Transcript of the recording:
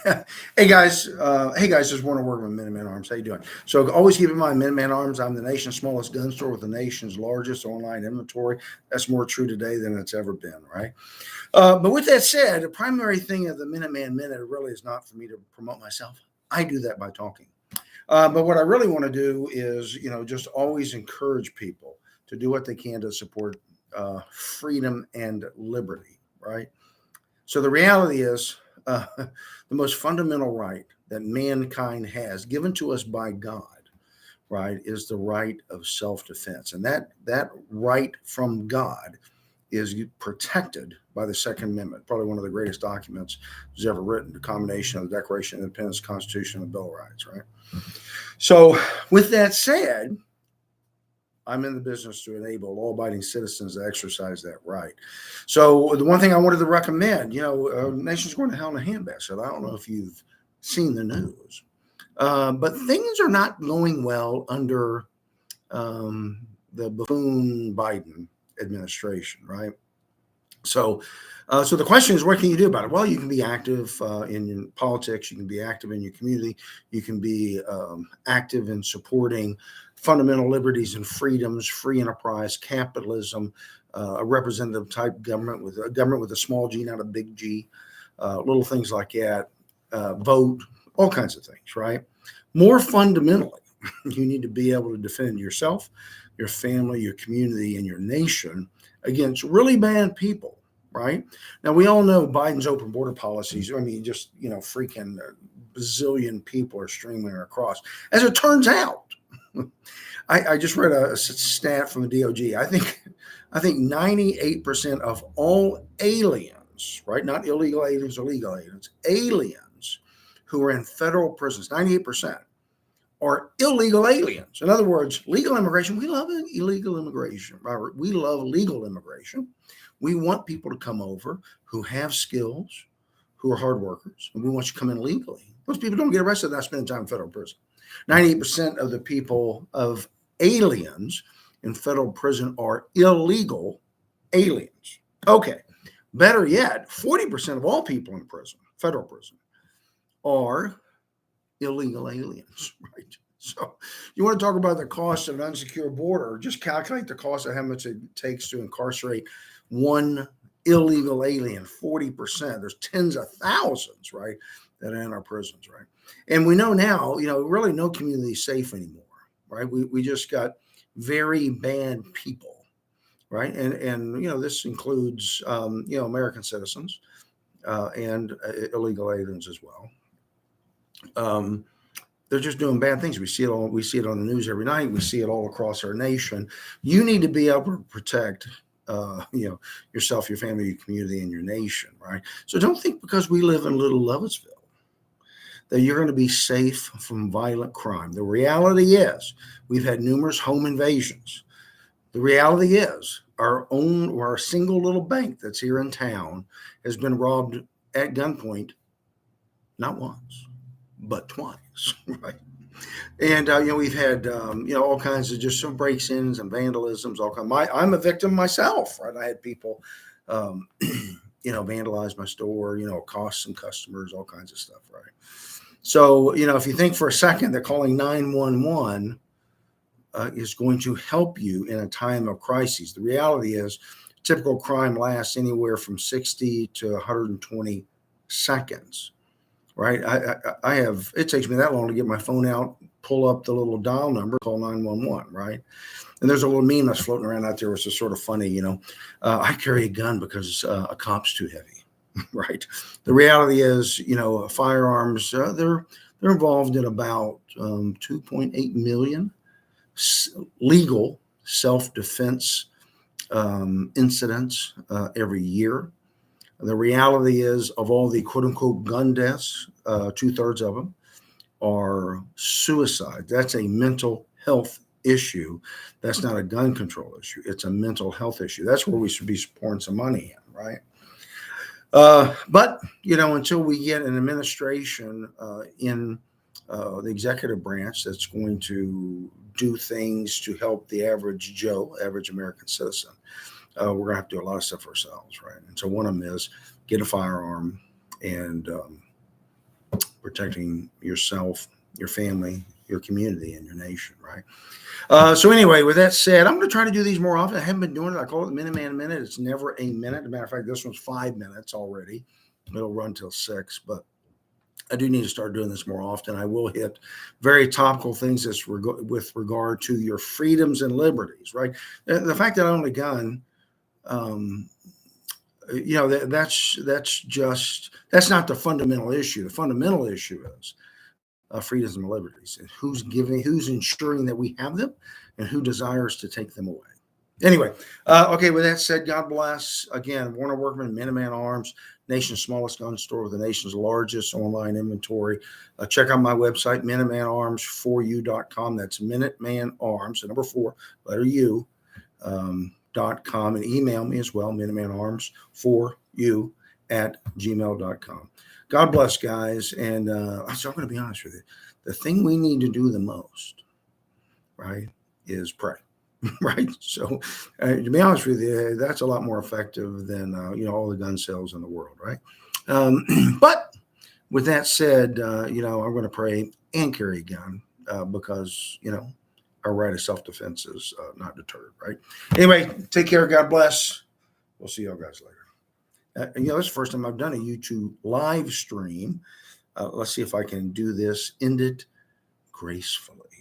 Just want to work with Minuteman Arms. How you doing? So always keep in mind, Minuteman Arms. I'm the nation's smallest gun store with the nation's largest online inventory. That's more true today than it's ever been, right? But with that said, the primary thing of the Minuteman Minute really is not for me to promote myself. I do that by talking. But what I really want to do is, just always encourage people to do what they can to support freedom and liberty, right? So the reality is, the most fundamental right that mankind has, given to us by God, right, is the right of self-defense, and that right from God is protected by the Second Amendment, probably one of the greatest documents that's ever written, the combination of the Declaration of Independence, Constitution, and the Bill of Rights, right? So, with that said, I'm in the business to enable law-abiding citizens to exercise that right. So the one thing I wanted to recommend, nation's going to hell in a handbasket. I don't know if you've seen the news, but things are not going well under the buffoon Biden administration, right? So the question is, what can you do about it? Well, you can be active in politics. You can be active in your community. You can be active in supporting fundamental liberties and freedoms, free enterprise, capitalism, a representative type government with a small g, not a big G, little things like that, vote, all kinds of things, right? More fundamentally, you need to be able to defend yourself, your family, your community, and your nation against really bad people, right? Now, we all know Biden's open border policies. I mean, freaking bazillion people are streaming across. As it turns out, I just read a stat from the DOJ. I think 98% of all aliens, right? Not illegal aliens or legal aliens who are in federal prisons, 98% are illegal aliens. In other words, legal immigration, we love illegal immigration, Robert. We love legal immigration. We want people to come over who have skills, who are hard workers, and we want you to come in legally. Those people don't get arrested without spending time in federal prison. 98% of the people of aliens in federal prison are illegal aliens. Okay. Better yet, 40% of all people in prison, federal prison, are illegal aliens, right? So you want to talk about the cost of an unsecure border, just calculate the cost of how much it takes to incarcerate one illegal alien, 40%. There's tens of thousands, right, that are in our prisons, right? And we know now, really no community is safe anymore, right? We just got very bad people, right? And this includes, American citizens and illegal aliens as well. They're just doing bad things. We see it on the news every night. We see it all across our nation. You need to be able to protect, yourself, your family, your community, and your nation, right? So don't think because we live in Little Lovettsville that you're going to be safe from violent crime. The reality is we've had numerous home invasions. The reality is our single little bank that's here in town has been robbed at gunpoint, not once, but twice, right? And we've had all kinds of just some breaks-ins and vandalisms. I'm a victim myself, right? I had people, vandalize my store, cost some customers, all kinds of stuff, right? So if you think for a second that calling 911 is going to help you in a time of crisis, the reality is typical crime lasts anywhere from 60 to 120 seconds. Right. It takes me that long to get my phone out, pull up the little dial number, call 911. Right. And there's a little meme that's floating around out there, which is sort of funny. I carry a gun because a cop's too heavy. Right. The reality is, firearms, they're involved in about 2.8 million legal self-defense incidents every year. The reality is, of all the quote unquote gun deaths, 2/3 of them are suicide. That's a mental health issue. That's not a gun control issue. It's a mental health issue. That's where we should be pouring some money in, right? But until we get an administration in the executive branch that's going to do things to help the average Joe, average American citizen, we're going to have to do a lot of stuff ourselves, right? And so one of them is get a firearm and protecting yourself, your family, your community, and your nation, right? So anyway, with that said, I'm going to try to do these more often. I haven't been doing it. I call it the Minuteman Minute. It's never a minute. As a matter of fact, this one's 5 minutes already. It'll run till 6, but I do need to start doing this more often. I will hit very topical things with regard to your freedoms and liberties, right? The fact that I own a gun, that's not the fundamental issue. The fundamental issue is freedoms and liberties, and who's ensuring that we have them, and who desires to take them away. Anyway, okay, with that said, God bless. Again, Warner Workman, Minuteman Arms, nation's smallest gun store with the nation's largest online inventory. Check out my website, MinutemanArms4U.com. That's Minuteman Arms, the number 4, letter U, .com, and email me as well, MinutemanArms4U@gmail.com. God bless, guys. And so I'm going to be honest with you. The thing we need to do the most, right, is pray. Right. So to be honest with you, that's a lot more effective than, all the gun sales in the world. Right. But with that said, I'm going to pray and carry a gun because, our right of self-defense is not deterred. Right. Anyway, take care. God bless. We'll see y'all guys later. This is the first time I've done a YouTube live stream. Let's see if I can do this, end it gracefully.